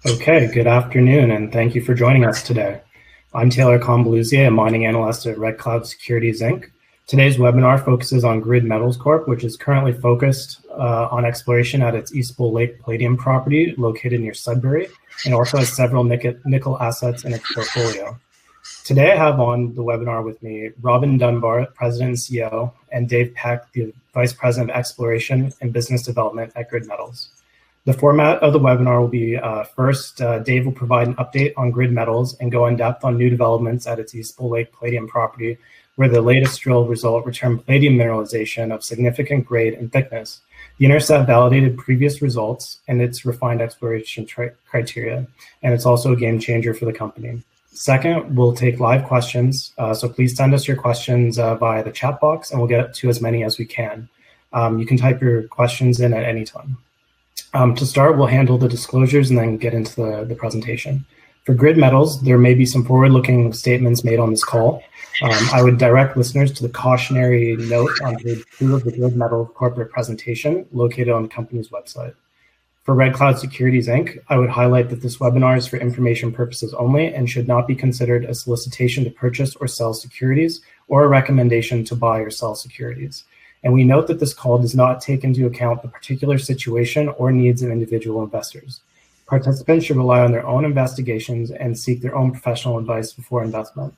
Okay, good afternoon, and thank you for joining us today. I'm Taylor Combaluzier, a mining analyst at Red Cloud Securities, Inc. Today's webinar focuses on Grid Metals Corp, which is currently focused on exploration at its Eastbow Lake Palladium property located near Sudbury, and also has several nickel assets in its portfolio. Today I have on the webinar with me Robin Dunbar, President and CEO, and Dave Peck, the Vice President of Exploration and Business Development at Grid Metals. The format of the webinar will be first, Dave will provide an update on Grid Metals and go in depth on new developments at its Eastpool Lake Palladium property, where the latest drill result returned palladium mineralization of significant grade and thickness. The intercept validated previous results and its refined exploration criteria, and it's also a game changer for the company. Second, we'll take live questions, so please send us your questions via the chat box, and we'll get to as many as we can. You can type your questions in at any time. To start, we'll handle the disclosures and then get into the presentation. For Grid Metals, there may be some forward-looking statements made on this call. I would direct listeners to the cautionary note on page 2 of the Grid Metals corporate presentation located on the company's website. For Red Cloud Securities, Inc., I would highlight that this webinar is for information purposes only and should not be considered a solicitation to purchase or sell securities or a recommendation to buy or sell securities. And we note that this call does not take into account the particular situation or needs of individual investors. Participants should rely on their own investigations and seek their own professional advice before investment.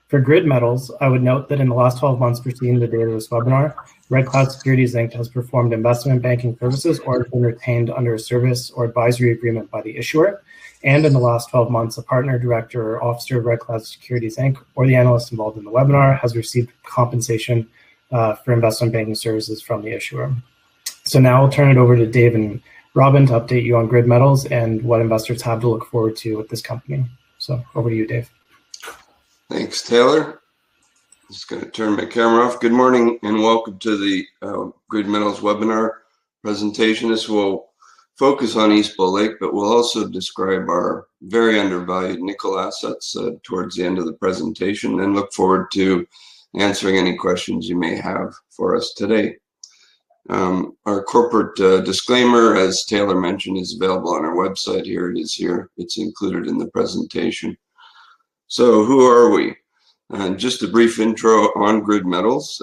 For Grid Metals, I would note that in the last 12 months preceding the date of this webinar, Red Cloud Securities, Inc. has performed investment banking services or has been retained under a service or advisory agreement by the issuer. And in the last 12 months, a partner, director, or officer of Red Cloud Securities, Inc. or the analyst involved in the webinar has received compensation for investment banking services from the issuer. So now I'll turn it over to Dave and Robin to update you on Grid Metals and what investors have to look forward to with this company. So over to you, Dave. Thanks, Taylor. Just going to turn my camera off. Good morning and welcome to the Grid Metals webinar presentation. This will focus on Eastbow Lake, but we'll also describe our very undervalued nickel assets towards the end of the presentation, and look forward to answering any questions you may have for us today. Our corporate disclaimer, as Taylor mentioned, is available on our website. Here it is here. It's included in the presentation. So who are we? Just a brief intro on Grid Metals.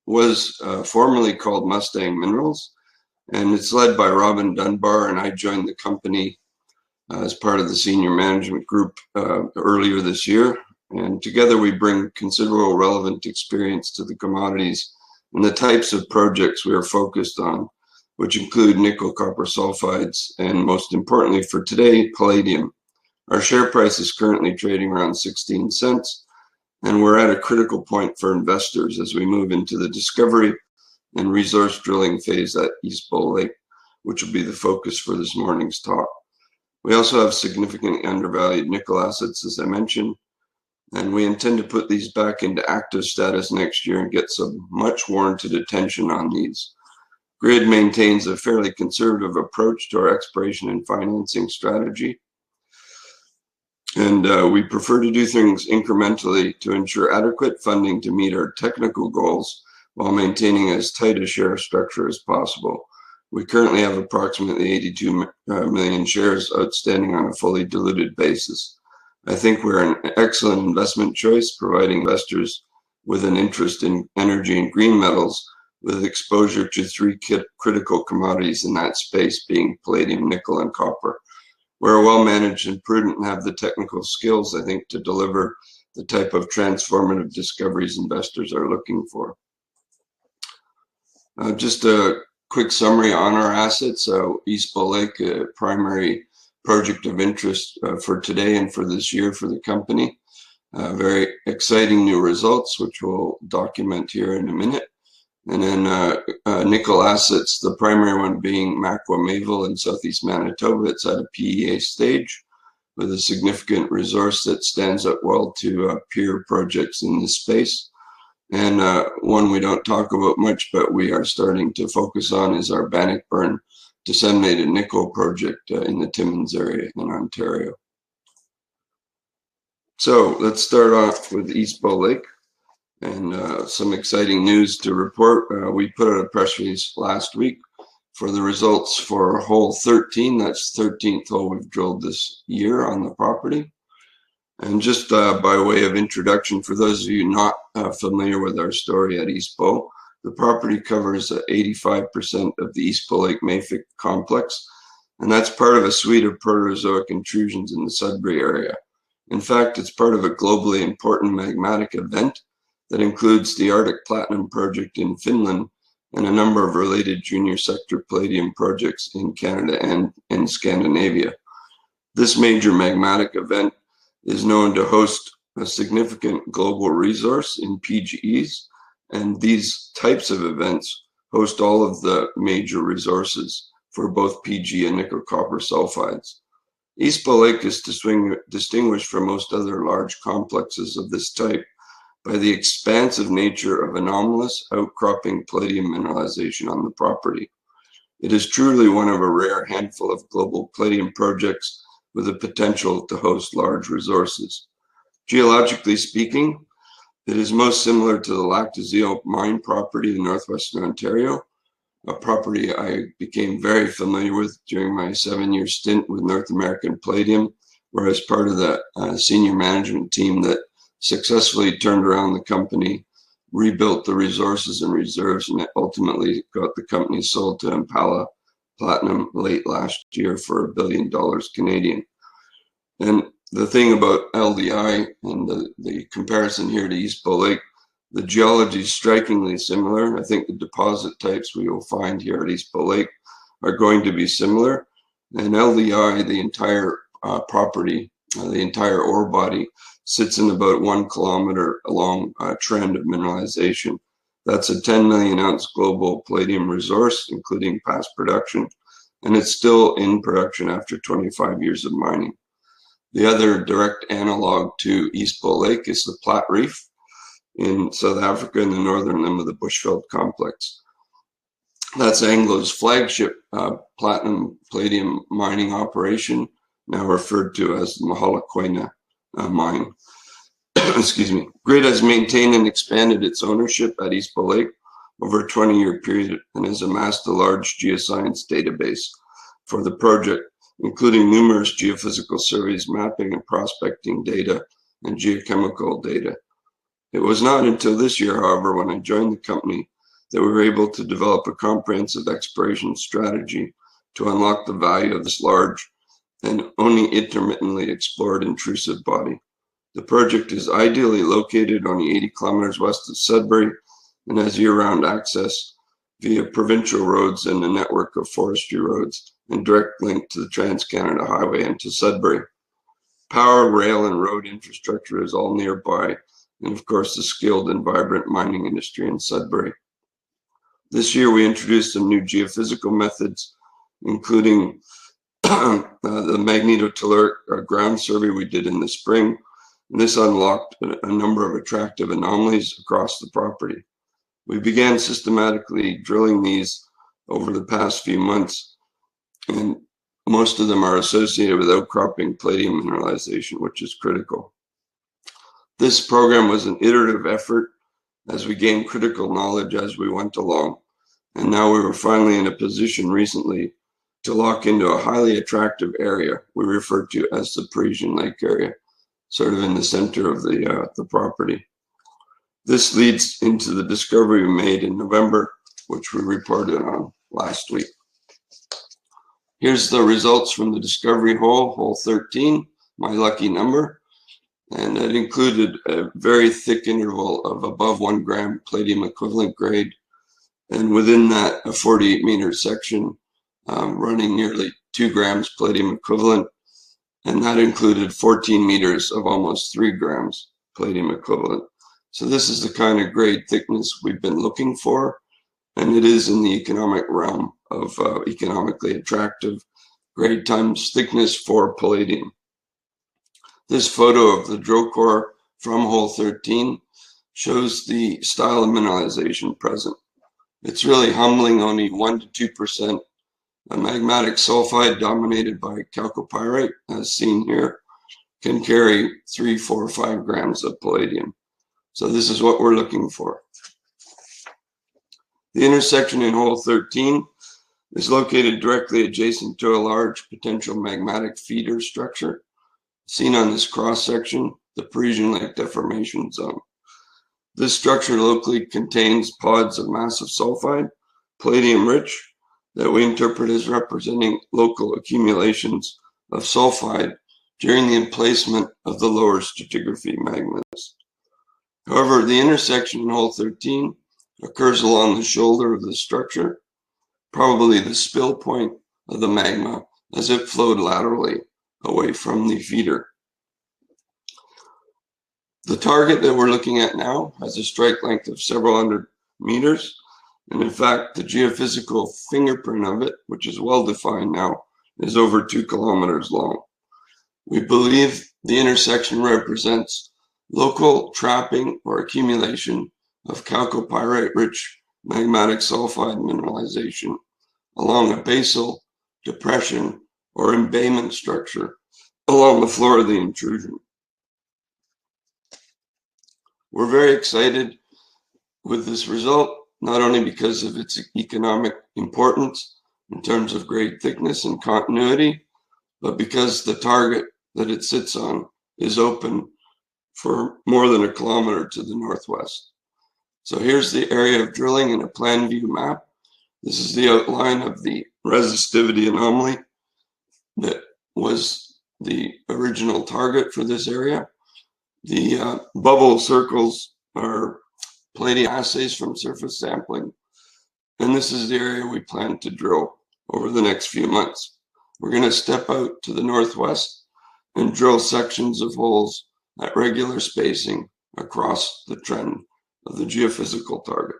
Was formerly called Mustang Minerals, and it's led by Robin Dunbar, and I joined the company as part of the senior management group earlier this year. And together we bring considerable relevant experience to the commodities and the types of projects we are focused on, which include nickel, copper sulfides, and most importantly for today, palladium. Our share price is currently trading around 16 cents, and we're at a critical point for investors as we move into the discovery and resource drilling phase at Eastbow Lake, which will be the focus for this morning's talk. We also have significantly undervalued nickel assets, as I mentioned, and we intend to put these back into active status next year and get some much warranted attention on these. Grid maintains a fairly conservative approach to our exploration and financing strategy. And we prefer to do things incrementally to ensure adequate funding to meet our technical goals while maintaining as tight a share structure as possible. We currently have approximately 82 million shares outstanding on a fully diluted basis. I think we're an excellent investment choice, providing investors with an interest in energy and green metals with exposure to 3 critical commodities in that space, being palladium, nickel, and copper. We're well managed and prudent and have the technical skills, I think, to deliver the type of transformative discoveries investors are looking for. Just a quick summary on our assets. Eastbow Lake, a primary project of interest for today and for this year for the company. Very exciting new results, which we'll document here in a minute. And then nickel assets, the primary one being Ni-Cu-PGM in southeast Manitoba. It's at a PEA stage with a significant resource that stands up well to peer projects in this space. And one we don't talk about much, but we are starting to focus on is our Bannockburn disseminated nickel project in the Timmins area in Ontario. So let's start off with Eastbow Lake and some exciting news to report. We put out a press release last week for the results for hole 13. That's 13th hole we've drilled this year on the property. And just by way of introduction, for those of you not familiar with our story at Eastbow, the property covers 85% of the Eastpool Lake mafic complex, and that's part of a suite of Proterozoic intrusions in the Sudbury area. In fact, it's part of a globally important magmatic event that includes the Arctic Platinum project in Finland and a number of related junior sector palladium projects in Canada and in Scandinavia. This major magmatic event is known to host a significant global resource in PGEs, and these types of events host all of the major resources for both PG and nickel copper sulfides. Eastbow Lake is distinguished from most other large complexes of this type by the expansive nature of anomalous outcropping palladium mineralization on the property. It is truly one of a rare handful of global palladium projects with the potential to host large resources. Geologically speaking, it is most similar to the Lactazio mine property in northwestern Ontario, a property I became very familiar with during my 7-year stint with North American Palladium, where I was part of the senior management team that successfully turned around the company, rebuilt the resources and reserves, and ultimately got the company sold to Impala Platinum late last year for $1 billion Canadian. And the thing about LDI and the comparison here to Eastbow Lake, the geology is strikingly similar. I think the deposit types we will find here at Eastbow Lake are going to be similar. And LDI, the entire property, the entire ore body, sits in about 1 kilometer long trend of mineralization. That's a 10 million ounce global palladium resource, including past production, and it's still in production after 25 years of mining. The other direct analog to Eastpool Lake is the Platte Reef in South Africa in the northern limb of the Bushveld complex. That's Anglo's flagship platinum palladium mining operation, now referred to as the Mogalakwena mine. Excuse me. Grid has maintained and expanded its ownership at Eastpool Lake over a 20-year period and has amassed a large geoscience database for the project, including numerous geophysical surveys, mapping and prospecting data, and geochemical data. It was not until this year, however, when I joined the company, that we were able to develop a comprehensive exploration strategy to unlock the value of this large and only intermittently explored intrusive body. The project is ideally located only 80 kilometers west of Sudbury and has year-round access via provincial roads and a network of forestry roads and direct link to the Trans-Canada Highway and to Sudbury. Power, rail, and road infrastructure is all nearby, and of course the skilled and vibrant mining industry in Sudbury. This year we introduced some new geophysical methods, including the magnetotelluric ground survey we did in the spring. And this unlocked a number of attractive anomalies across the property. We began systematically drilling these over the past few months, and most of them are associated with outcropping palladium mineralization, which is critical. This program was an iterative effort as we gained critical knowledge as we went along, and now we were finally in a position recently to lock into a highly attractive area we refer to as the Parisian Lake area, sort of in the center of the property. This leads into the discovery we made in November, which we reported on last week. Here's the results from the discovery hole, hole 13, my lucky number. And it included a very thick interval of above 1 gram palladium equivalent grade. And within that, a 48-meter section running nearly 2 grams palladium equivalent. And that included 14 meters of almost 3 grams palladium equivalent. So this is the kind of grade thickness we've been looking for, and it is in the economic realm of economically attractive grade times thickness for palladium. This photo of the drill core from hole 13 shows the style of mineralization present. It's really humbling, only 1 to 2%. A magmatic sulfide dominated by chalcopyrite, as seen here, can carry 3, 4, 5 grams of palladium. So this is what we're looking for. The intersection in hole 13 is located directly adjacent to a large potential magmatic feeder structure. Seen on this cross-section, the Parisian Lake Deformation Zone. This structure locally contains pods of massive sulfide, palladium rich, that we interpret as representing local accumulations of sulfide during the emplacement of the lower stratigraphy magmas. However, the intersection in hole 13 occurs along the shoulder of the structure, probably the spill point of the magma as it flowed laterally away from the feeder. The target that we're looking at now has a strike length of several hundred meters, and in fact, the geophysical fingerprint of it, which is well defined now, is over 2 kilometers long. We believe the intersection represents local trapping or accumulation of chalcopyrite-rich magmatic sulfide mineralization along a basal depression or embayment structure along the floor of the intrusion. We're very excited with this result, not only because of its economic importance in terms of grade thickness and continuity, but because the target that it sits on is open for more than 1 kilometer to the northwest. So here's the area of drilling in a plan view map. This is the outline of the resistivity anomaly that was the original target for this area. The bubble circles are palladium assays from surface sampling, and this is the area we plan to drill over the next few months. We're going to step out to the northwest and drill sections of holes at regular spacing across the trend of the geophysical target.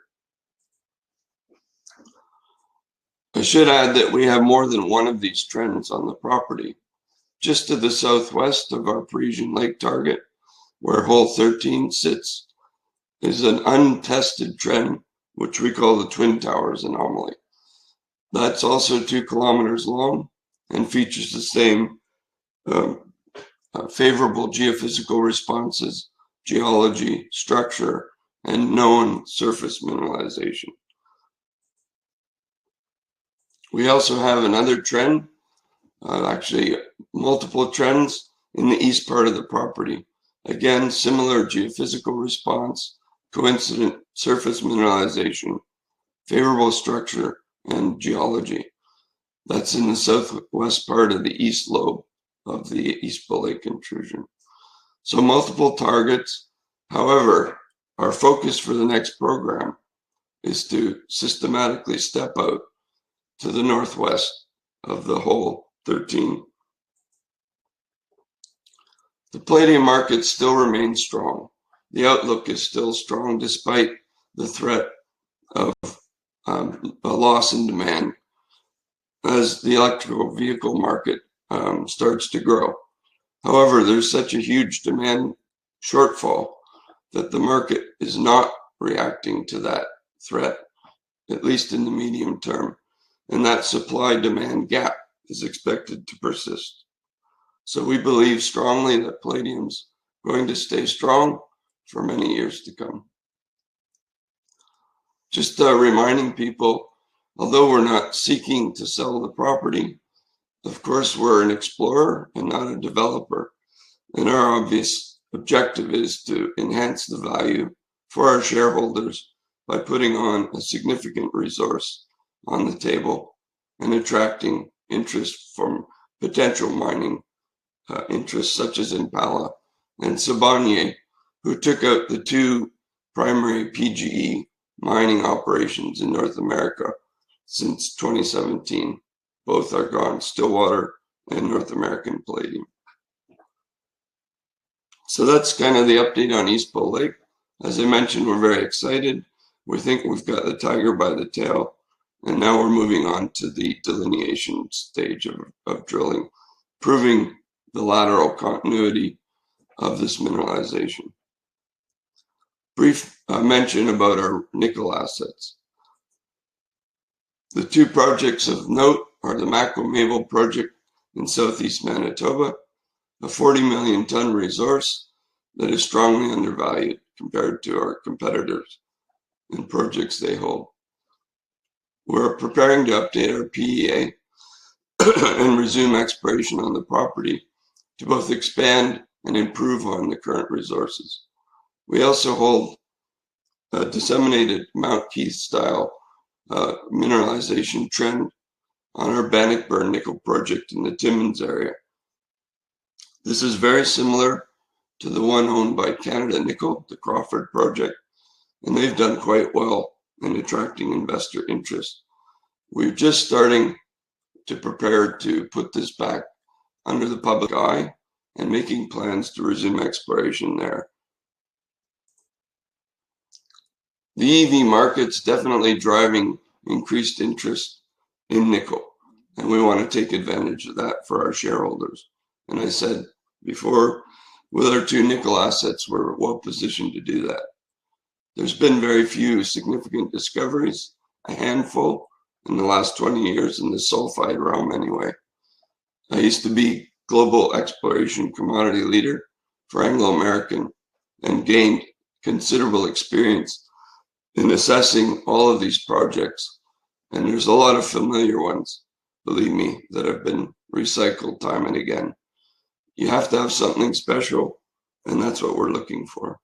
I should add that we have more than one of these trends on the property. Just to the southwest of our Parisian Lake target, where hole 13 sits, is an untested trend, which we call the Twin Towers anomaly. That's also 2 kilometers long and features the same favorable geophysical responses, geology, structure, and known surface mineralization. We also have another trend, actually multiple trends in the east part of the property. Again, similar geophysical response, coincident surface mineralization, favorable structure, and geology. That's in the southwest part of the east lobe of the Eastbow Lake intrusion. So multiple targets. However, our focus for the next program is to systematically step out to the northwest of the hole 13. The palladium market still remains strong. The outlook is still strong despite the threat of a loss in demand as the electrical vehicle market starts to grow. However, there's such a huge demand shortfall that the market is not reacting to that threat, at least in the medium term, and that supply-demand gap is expected to persist. So we believe strongly that palladium's going to stay strong for many years to come. Just reminding people, although we're not seeking to sell the property, of course we're an explorer and not a developer, and our obvious objective is to enhance the value for our shareholders by putting on a significant resource on the table and attracting interest from potential mining interests such as Impala and Sibanye, who took out the 2 primary PGE mining operations in North America since 2017. Both are gone, Stillwater and North American Palladium. So that's kind of the update on Eastpool Lake. As I mentioned, we're very excited. We think we've got the tiger by the tail, and now we're moving on to the delineation stage of drilling, proving the lateral continuity of this mineralization. Brief mention about our nickel assets. The 2 projects of note are the Mako-Mabel project in southeast Manitoba, a 40 million ton resource that is strongly undervalued compared to our competitors and projects they hold. We're preparing to update our PEA and resume exploration on the property to both expand and improve on the current resources. We also hold a disseminated Mount Keith style mineralization trend on our Bannockburn nickel project in the Timmins area. This is very similar to the one owned by Canada Nickel, the Crawford project, and they've done quite well in attracting investor interest. We're just starting to prepare to put this back under the public eye and making plans to resume exploration there. The EV market's definitely driving increased interest in nickel, and we want to take advantage of that for our shareholders. And I said before, with our two nickel assets, we're well positioned to do that. There's been very few significant discoveries, a handful in the last 20 years in the sulfide realm anyway. I used to be global exploration commodity leader for Anglo American and gained considerable experience in assessing all of these projects. And there's a lot of familiar ones, believe me, that have been recycled time and again. You have to have something special, and that's what we're looking for.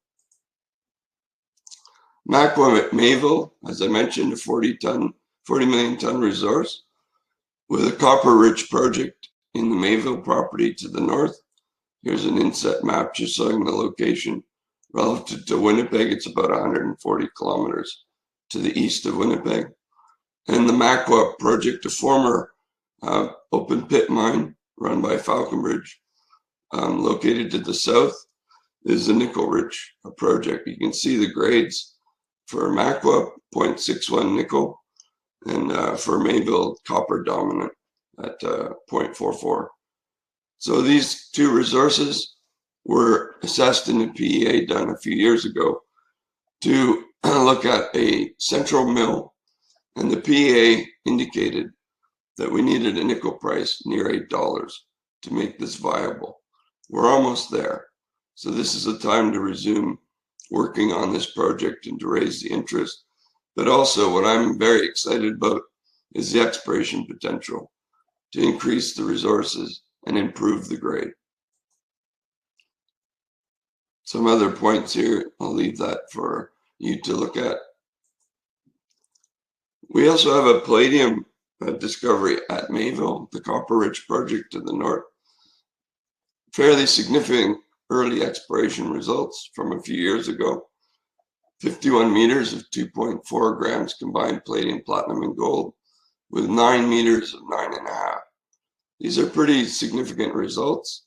Ni-Cu at Mayville, as I mentioned, a 40 million ton resource with a copper-rich project in the Mayville property to the north. Here's an inset map just showing the location. Relative to Winnipeg, it's about 140 kilometers to the east of Winnipeg. And the Ni-Cu project, a former open pit mine run by Falconbridge, located to the south, is a nickel-rich project. You can see the grades for Ni-Cu, 0.61 nickel, and for Mayville, copper dominant at 0.44. So these two resources were assessed in the PEA done a few years ago to look at a central mill, and the PEA indicated that we needed a nickel price near $8 to make this viable. We're almost there. So this is a time to resume working on this project and to raise the interest. But also what I'm very excited about is the exploration potential to increase the resources and improve the grade. Some other points here, I'll leave that for you to look at. We also have a palladium discovery at Mayville, the copper-rich project to the north. Fairly significant early exploration results from a few years ago. 51 meters of 2.4 grams combined palladium, platinum, and gold with 9 meters of 9.5. These are pretty significant results.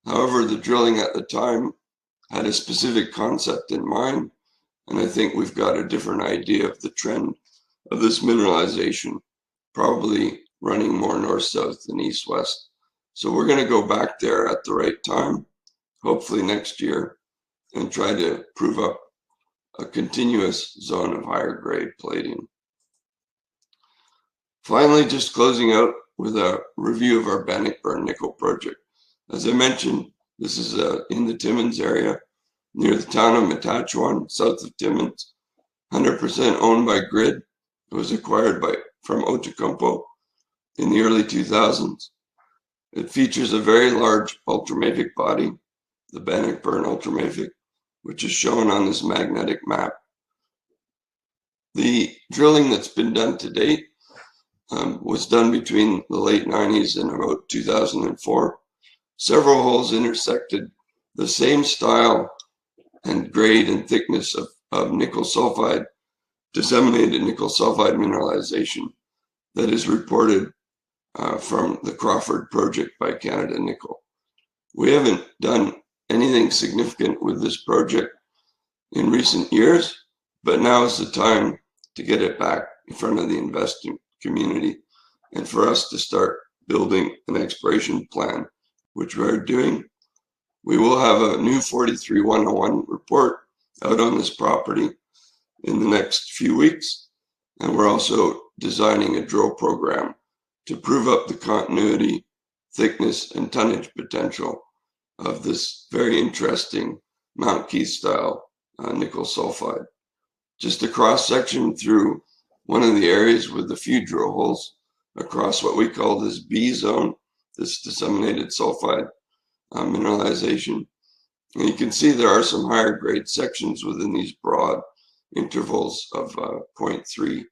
However, the drilling at the time had a specific concept in mind, and I think we've got a different idea of the trend of this mineralization, probably running more north-south than east-west. So we're going to go back there at the right time, hopefully next year, and try to prove up a continuous zone of higher grade palladium. Finally, just closing out with a review of our Bannockburn nickel project. As I mentioned, this is in the Timmins area, near the town of Matachewan, south of Timmins, 100% owned by Grid. It was acquired from Outokumpu in the early 2000s. It features a very large ultramafic body, the Bannockburn ultramafic, which is shown on this magnetic map. The drilling that's been done to date was done between the late 90s and about 2004. Several holes intersected the same style and grade and thickness of nickel sulfide, disseminated nickel sulfide mineralization that is reported from the Crawford project by Canada Nickel. We haven't done anything significant with this project in recent years, but now is the time to get it back in front of the investing community and for us to start building an exploration plan, which we're doing. We will have a new 43-101 report out on this property in the next few weeks, and we're also designing a drill program to prove up the continuity, thickness, and tonnage potential of this very interesting Mount Keith style nickel sulfide. Just a cross section through one of the areas with a few drill holes across what we call this B zone, this disseminated sulfide mineralization. And you can see there are some higher grade sections within these broad intervals of 0.3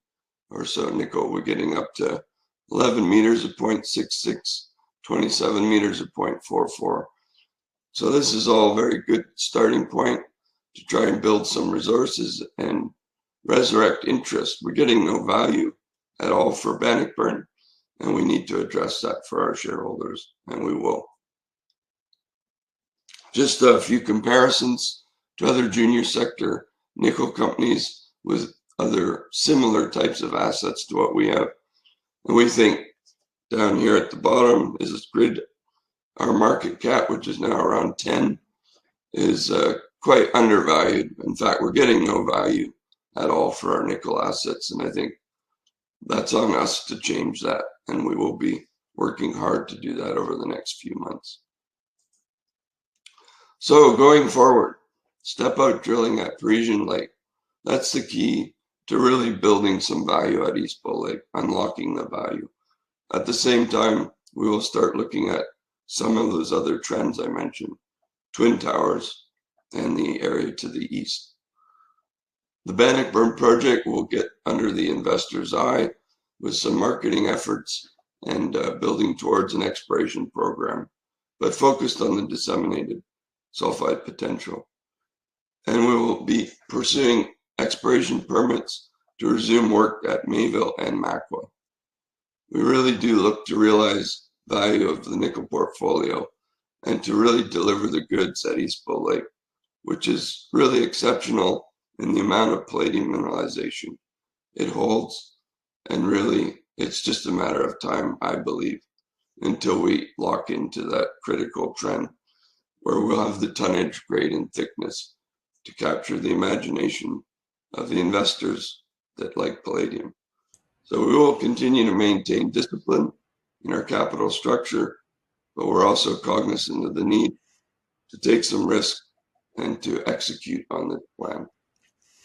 or so nickel. We're getting up to 11 meters of 0.66, 27 meters of 0.44. So this is all a very good starting point to try and build some resources and resurrect interest. We're getting no value at all for Bannockburn, and we need to address that for our shareholders, and we will. Just a few comparisons to other junior sector nickel companies with other similar types of assets to what we have. And we think down here at the bottom is this grid. Our market cap, which is now around 10, is quite undervalued. In fact, we're getting no value at all for our nickel assets. And I think that's on us to change that. And we will be working hard to do that over the next few months. So going forward, step out drilling at Parisian Lake. That's the key to really building some value at Eastbow Lake, unlocking the value. At the same time, we will start looking at some of those other trends I mentioned, Twin Towers and the area to the east. The Bannockburn project will get under the investor's eye with some marketing efforts and building towards an exploration program, but focused on the disseminated sulfide potential. And we will be pursuing exploration permits to resume work at Mayville and Makwa. We really do look to realize value of the nickel portfolio and to really deliver the goods at Eastpool Lake, which is really exceptional in the amount of palladium mineralization it holds. And really, it's just a matter of time, I believe, until we lock into that critical trend where we'll have the tonnage, grade, and thickness to capture the imagination of the investors that like palladium. So we will continue to maintain discipline in our capital structure, but we're also cognizant of the need to take some risk and to execute on the plan.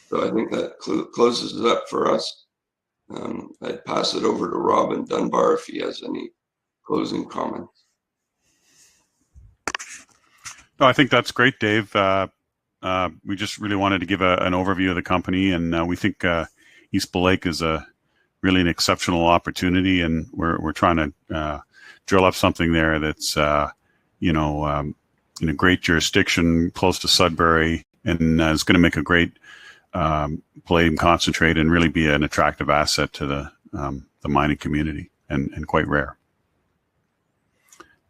So I think that closes it up for us. I'd pass it over to Robin Dunbar if he has any closing comments. No, I think that's great, Dave. We just really wanted to give an overview of the company, and we think Eastbow Lake is really an exceptional opportunity, and we're trying to drill up something there that's in a great jurisdiction close to Sudbury, and is going to make a great palladium concentrate and really be an attractive asset to the mining community, and quite rare.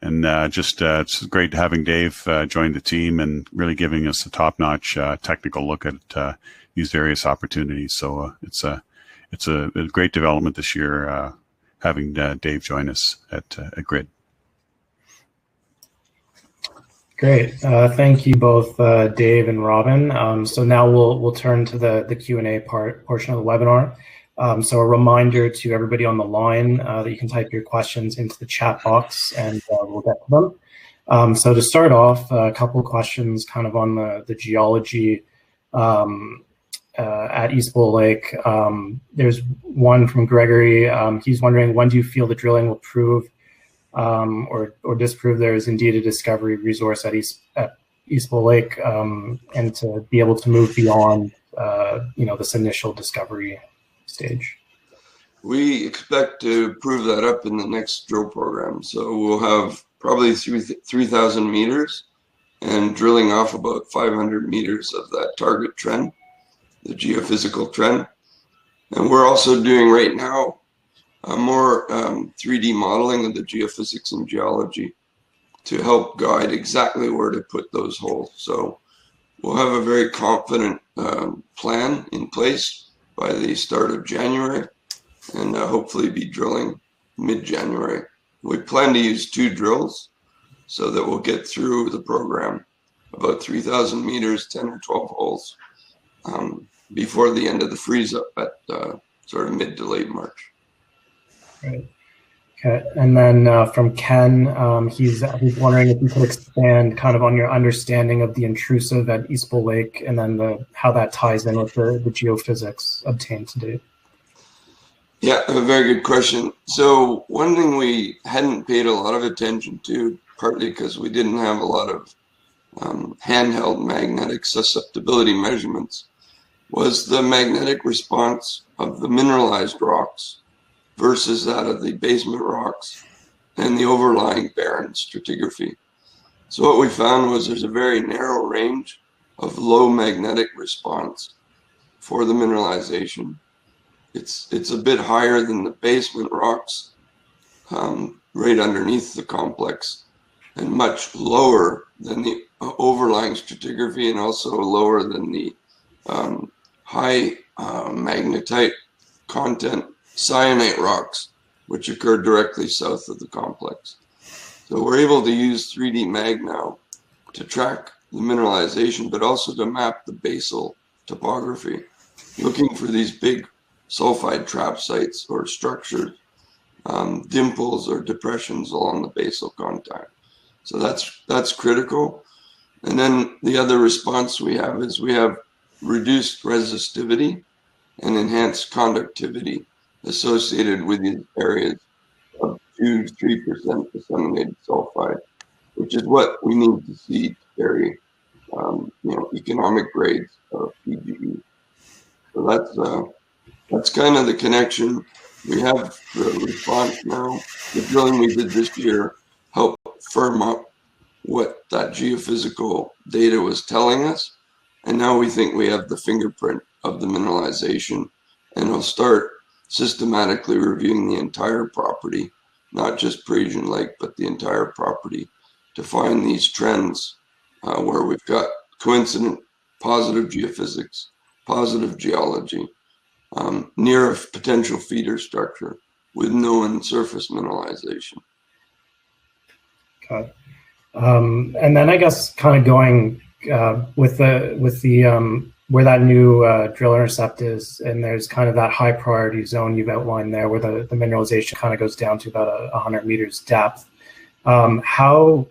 And it's great having Dave join the team and really giving us a top-notch technical look at these various opportunities. So it's a great development this year, having Dave join us at GRID. Great. Thank you both, Dave and Robin. So now we'll turn to the Q&A portion of the webinar. So a reminder to everybody on the line that you can type your questions into the chat box and we'll get to them. So to start off, a couple of questions kind of on the geology at Eastpool Lake. There's one from Gregory. He's wondering, when do you feel the drilling will prove or disprove there is indeed a discovery resource at Eastpool Lake, and to be able to move beyond this initial discovery stage? We expect to prove that up in the next drill program. So we'll have probably 3,000 meters and drilling off about 500 meters of that target trend, the geophysical trend. And we're also doing right now more 3D modeling of the geophysics and geology to help guide exactly where to put those holes. So we'll have a very confident plan in place by the start of January, and hopefully be drilling mid-January. We plan to use 2 drills so that we'll get through the program about 3,000 meters, 10 or 12 holes before the end of the freeze up at sort of mid to late March. Right. Okay. And then from Ken, he's wondering if you could expand kind of on your understanding of the intrusive at Eastpool Lake, and then how that ties in with the geophysics obtained to date. Yeah, a very good question. So one thing we hadn't paid a lot of attention to, partly because we didn't have a lot of handheld magnetic susceptibility measurements, was the magnetic response of the mineralized rocks versus that of the basement rocks and the overlying barren stratigraphy. So what we found was there's a very narrow range of low magnetic response for the mineralization. It's a bit higher than the basement rocks, right underneath the complex, and much lower than the overlying stratigraphy, and also lower than the high magnetite content syenite rocks, which occur directly south of the complex. So we're able to use 3D mag now to track the mineralization, but also to map the basal topography, looking for these big sulfide trap sites or structures, dimples or depressions along the basal contact. So that's critical. And then the other response we have is we have reduced resistivity and enhanced conductivity associated with these areas of 2-3% disseminated sulfide, which is what we need to see to carry economic grades of PGE. So that's kind of the connection. We have the response now. The drilling we did this year helped firm up what that geophysical data was telling us. And now we think we have the fingerprint of the mineralization, and we'll start systematically reviewing the entire property, not just Parisian Lake, but the entire property, to find these trends where we've got coincident positive geophysics, positive geology, near a potential feeder structure with known surface mineralization. Okay. And then I guess kind of going with the where that new drill intercept is, and there's kind of that high priority zone you've outlined there, where the mineralization kind of goes down to about 100 meters depth. How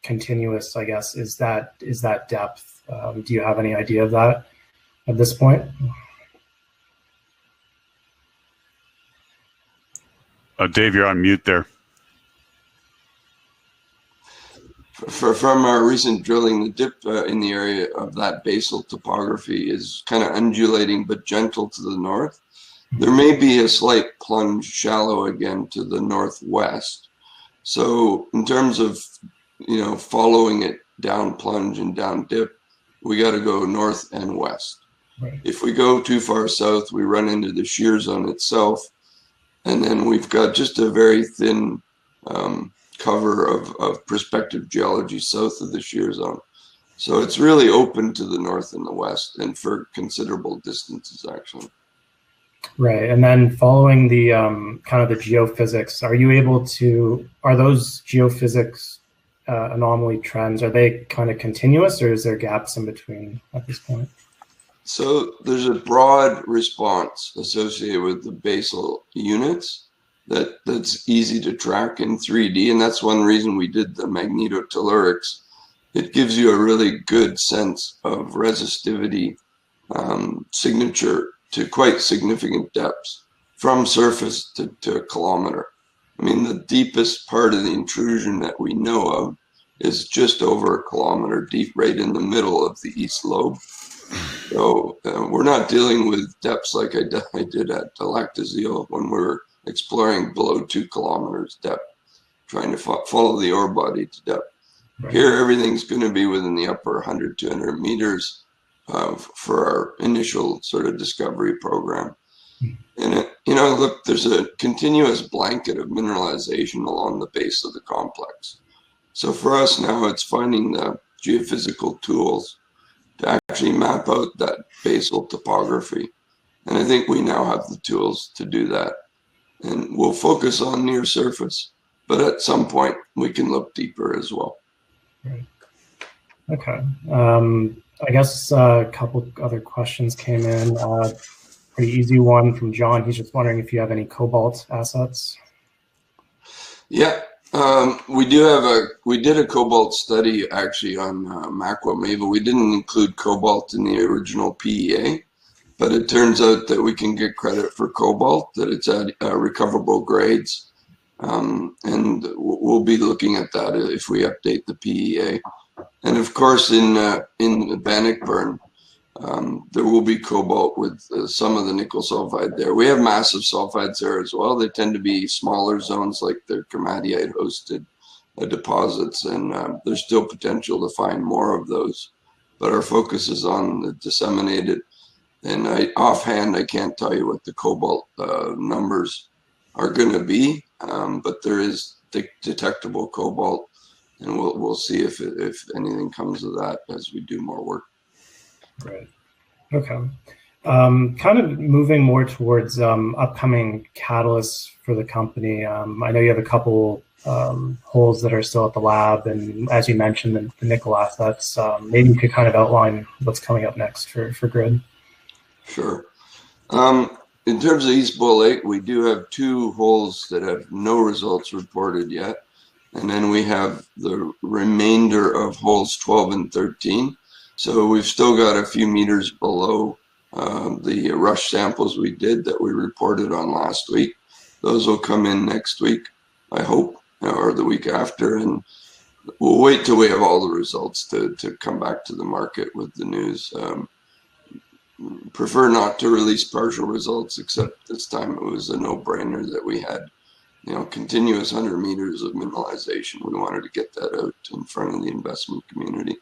continuous, I guess, is that depth? Do you have any idea of that at this point? Dave, you're on mute there. From our recent drilling, the dip in the area of that basal topography is kind of undulating but gentle to the north. There may be a slight plunge shallow again to the northwest. So in terms of, following it down plunge and down dip, we got to go north and west. Right. If we go too far south, we run into the shear zone itself, and then we've got just a very thin cover of prospective geology south of the shear zone. So it's really open to the north and the west, and for considerable distances, actually. Right. And then following the kind of the geophysics, are those geophysics anomaly trends, are they kind of continuous, or is there gaps in between at this point? So there's a broad response associated with the basal units that's easy to track in 3D, and that's one reason we did the magnetotellurics. It gives you a really good sense of resistivity signature to quite significant depths, from surface to a kilometer. I mean, the deepest part of the intrusion that we know of is just over a kilometer deep, right in the middle of the east lobe. So we're not dealing with depths like I did at Lactazil when we were exploring below 2 kilometers depth, trying to follow the ore body to depth. Right. Here, everything's going to be within the upper 100, 200 meters for our initial sort of discovery program. And, look, there's a continuous blanket of mineralization along the base of the complex. So for us now, it's finding the geophysical tools to actually map out that basal topography. And I think we now have the tools to do that. And we'll focus on near surface, but at some point we can look deeper as well. Right. Okay. I guess a couple other questions came in. Pretty easy one from John. He's just wondering if you have any cobalt assets. Yeah, we did a cobalt study actually on Makwa, but we didn't include cobalt in the original PEA. but it turns out that we can get credit for cobalt, that it's at recoverable grades. And we'll be looking at that if we update the PEA. And of course, in Bannockburn, there will be cobalt with some of the nickel sulfide there. We have massive sulfides there as well. They tend to be smaller zones, like they're komatiite-hosted deposits, and there's still potential to find more of those. But our focus is on the disseminated. And offhand, I can't tell you what the cobalt numbers are going to be, but there is detectable cobalt, and we'll see if anything comes of that as we do more work. Right. Okay. Kind of moving more towards upcoming catalysts for the company. I know you have a couple holes that are still at the lab, and as you mentioned, the nickel assets. Maybe you could kind of outline what's coming up next for Grid. Sure. In terms of Eastbow Lake, we do have 2 holes that have no results reported yet. And then we have the remainder of holes 12 and 13. So we've still got a few meters below the rush samples we did that we reported on last week. Those will come in next week, I hope, or the week after. And we'll wait till we have all the results to come back to the market with the news. Prefer not to release partial results, except this time it was a no-brainer that we had, continuous 100 meters of mineralization. We wanted to get that out in front of the investment community.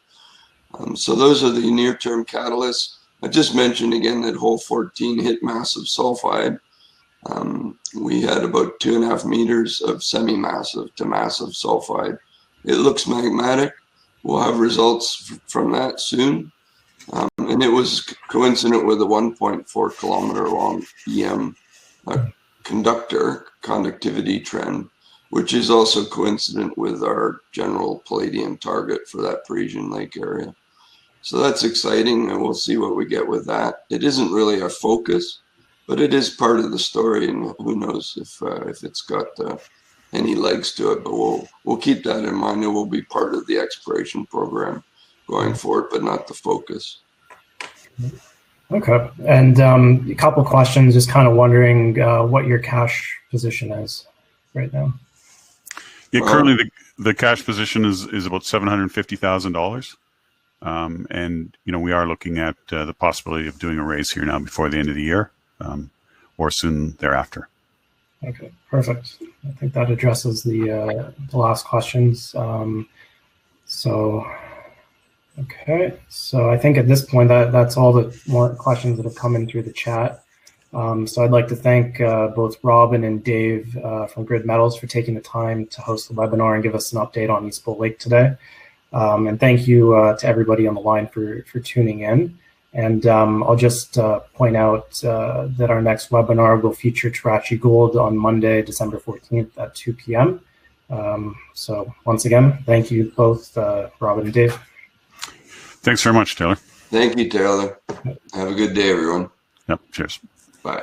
So those are the near-term catalysts. I just mentioned again that hole 14 hit massive sulfide. We had about 2.5 meters of semi-massive to massive sulfide. It looks magmatic. We'll have results from that soon. And it was coincident with a 1.4 kilometer long EM conductivity trend, which is also coincident with our general palladium target for that Parisian Lake area. So that's exciting, and we'll see what we get with that. It isn't really our focus, but it is part of the story, and who knows if it's got any legs to it. But we'll keep that in mind. It will be part of the exploration program going forward, but not the focus. Okay, and a couple questions. Just kind of wondering what your cash position is right now. Yeah, currently the cash position is about $750,000, and we are looking at the possibility of doing a raise here now before the end of the year, or soon thereafter. Okay, perfect. I think that addresses the last questions. Okay, so I think at this point that's all the more questions that have come in through the chat. So I'd like to thank both Robin and Dave from Grid Metals for taking the time to host the webinar and give us an update on Eastpool Lake today. And thank you to everybody on the line for tuning in. And I'll just point out that our next webinar will feature Tarachi Gold on Monday, December 14th at 2 p.m. So once again, thank you both, Robin and Dave. Thanks very much, Taylor. Thank you, Taylor. Have a good day, everyone. Yep, cheers. Bye.